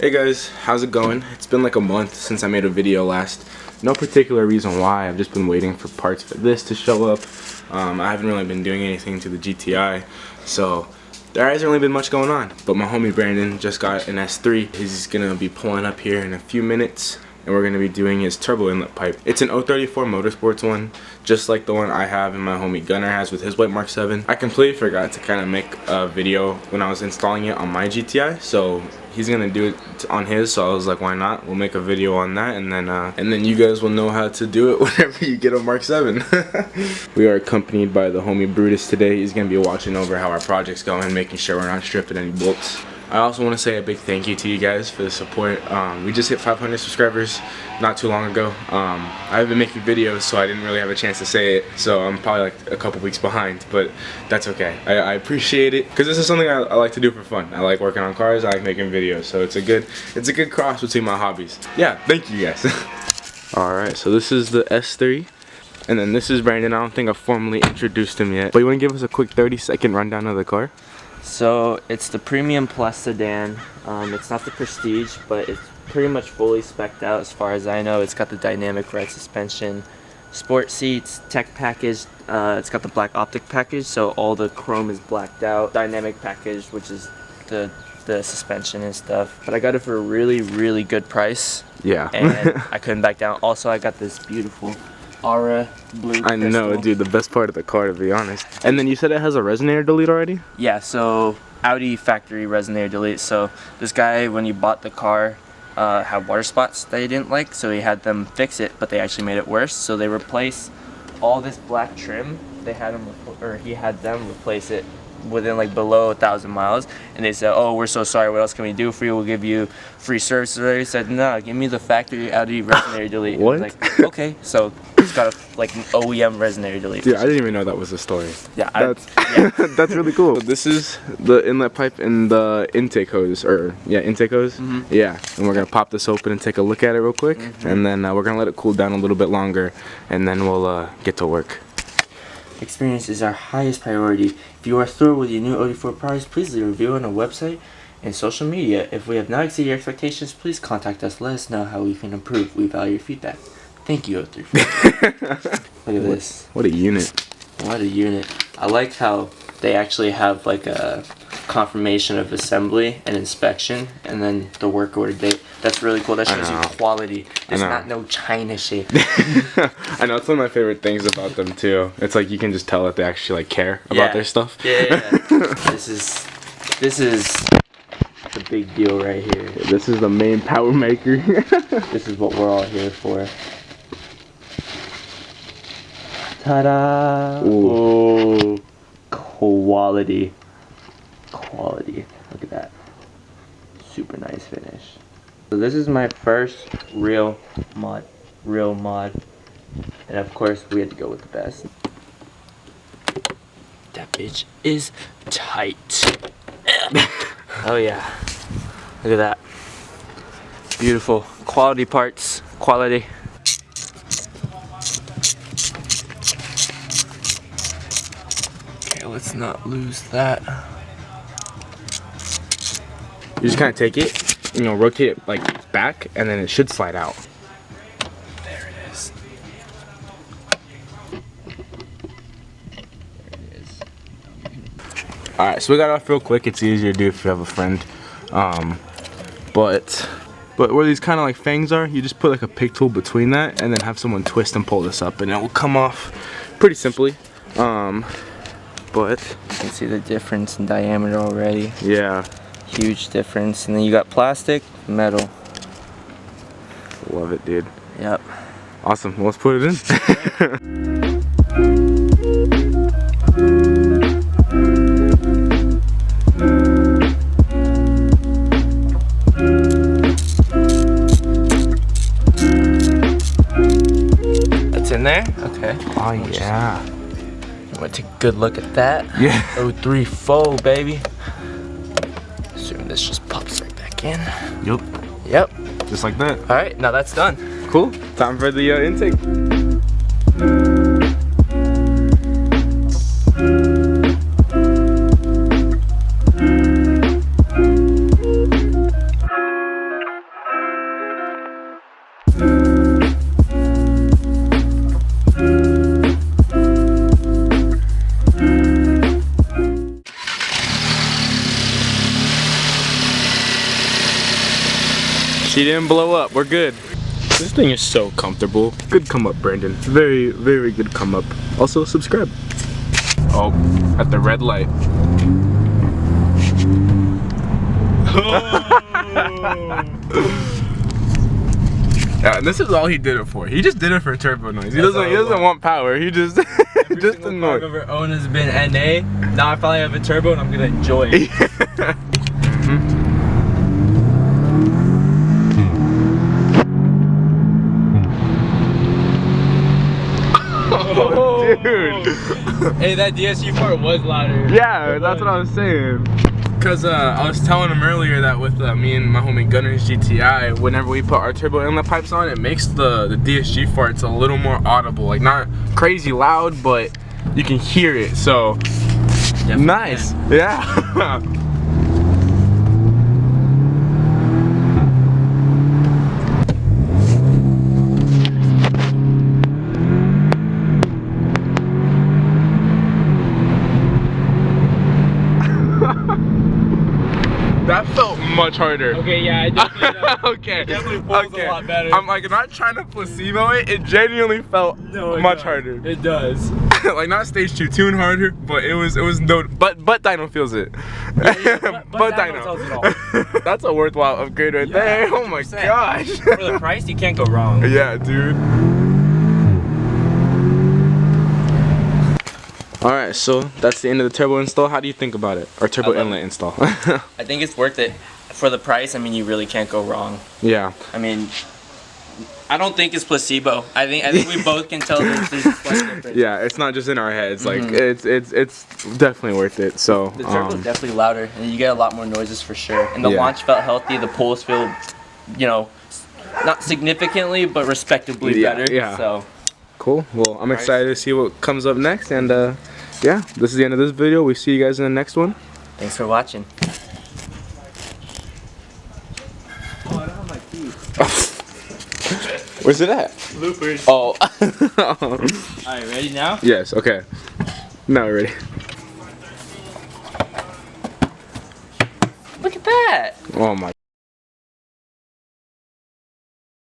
Hey guys, how's it going? It's been like a month since I made a video last. No particular reason why, I've just been waiting for parts for this to show up. I haven't really been doing anything to the GTI, so there hasn't really been much going on. But my homie Brandon just got an S3. He's gonna be pulling up here in a few minutes, and we're gonna be doing his turbo inlet pipe. It's an 034 Motorsports one, just like the one I have and my homie Gunner has with his white Mark 7. I completely forgot to kind of make a video when I was installing it on my GTI, so he's gonna do it on his, so I was like, why not? We'll make a video on that, and then you guys will know how to do it whenever you get a Mark 7. We are accompanied by the homie Brutus today. He's gonna be watching over how our project's going, making sure we're not stripping any bolts. I also want to say a big thank you to you guys for the support. We just hit 500 subscribers not too long ago. I've been making videos, so I didn't really have a chance to say it, so I'm probably like a couple weeks behind, but that's okay. I appreciate it, because this is something I like to do for fun. I like working on cars, I like making videos, so it's a good cross between my hobbies. Yeah, thank you guys. Alright, so this is the S3. And then this is Brandon. I don't think I've formally introduced him yet, but you want to give us a quick 30-second rundown of the car? So it's the Premium Plus sedan. It's not the Prestige, but it's pretty much fully spec'd out as far as I know. It's got the dynamic ride suspension, sport seats, tech package. It's got the black optic package, so all the chrome is blacked out. Dynamic package, which is the suspension and stuff. But I got it for a really good price. Yeah. And I couldn't back down. Also, I got this beautiful Aura blue crystal. I know, dude, the best part of the car, to be honest. And then you said it has a resonator delete already? Yeah, so Audi factory resonator delete. So this guy, when he bought the car, had water spots that he didn't like, so he had them fix it, but they actually made it worse. So they replaced all this black trim. They had him, or he had them replace it within like below 1,000 miles, and they said, oh, we're so sorry, what else can we do for you? We'll give you free service. So he said, no, give me the factory Audi resonator delete. What? I was like, okay. So it's got like an OEM resonator delete. Dude, I didn't even know that was a story. Yeah, that's really cool. This is the inlet pipe and the intake hose, or yeah, intake hose. Yeah, and we're gonna pop this open and take a look at it real quick, and then we're gonna let it cool down a little bit longer, and then we'll get to work. Experience is our highest priority. If you are thrilled with your new Audi 4 products, please leave a review on our website and social media. If we have not exceeded your expectations, please contact us. Let us know how we can improve. We value your feedback. Thank you, 034. Look at this. What a unit. What a unit. I like how they actually have like a confirmation of assembly and inspection, and then the work order date. That's really cool. That shows you quality. There's not no China shit. I know, it's one of my favorite things about them too. It's like you can just tell that they actually like care about their stuff. Yeah. This is the big deal right here. This is the main power maker. This is what we're all here for. Ta-da! Ooh. Quality. Look at that. Super nice finish. So this is my first real mod. And of course we had to go with the best. That bitch is tight. Oh yeah. Look at that. Beautiful. Quality parts. Quality. Okay, let's not lose that. You just kind of take it, you know, rotate it like back, and then it should slide out. There it is. Alright, so we got off real quick. It's easier to do if you have a friend. But where these kind of like fangs are, you just put like a pig tool between that, and then have someone twist and pull this up, and it will come off pretty simply. But You can see the difference in diameter already. yeah. Huge difference. And then you got plastic, metal. Love it, dude. Yep. Awesome. Well, let's put it in. That's in there? Okay. Oh, yeah. I'm gonna take a good look at that. Yeah. 034, baby. Assuming this just pops right back in. Yep. Just like that. Alright, now that's done. Cool. Time for the intake. She didn't blow up. We're good. This thing is so comfortable. Good come up, Brandon. Very, very good come up. Also, subscribe. Oh, at the red light. Yeah, and this is all he did it for. He just did it for turbo noise. He doesn't want power. He just just Every car I've ever owned has been NA. Now I finally have a turbo and I'm gonna enjoy it. Oh, dude. Hey, that DSG part was louder. Yeah, that's what I was saying. Cause I was telling him earlier that with me and my homie Gunner's GTI, whenever we put our turbo inlet pipes on, it makes the DSG farts a little more audible. Like not crazy loud, but you can hear it. So definitely nice. Can. Yeah. That felt much harder. Okay, yeah, I definitely okay. It definitely pulls a lot better. I'm like not trying to placebo it. It genuinely felt much harder. It does. Like not stage 2 tune harder, but it was no. But Dyno feels it. Yeah, but Dyno. tells it all. That's a worthwhile upgrade right there. Oh my 100%. gosh. For the price, you can't go wrong. Yeah, dude. Alright, so that's the end of the turbo install. How do you think about it? Or turbo inlet install? I think it's worth it. For the price, I mean, you really can't go wrong. Yeah. I mean, I don't think it's placebo. I think we both can tell there's a slight difference. Yeah, it's not just in our heads. Like it's definitely worth it. So the turbo's definitely louder, and you get a lot more noises for sure. And the launch felt healthy. The pulls feel, you know, not significantly, but respectably better. Yeah. So. Cool. Well, I'm excited to see what comes up next, and yeah, this is the end of this video. We see you guys in the next one. Thanks for watching. Where's it at? Loopers. Oh. Alright, ready now? Yes. Okay. Now we're ready. Look at that. Oh my.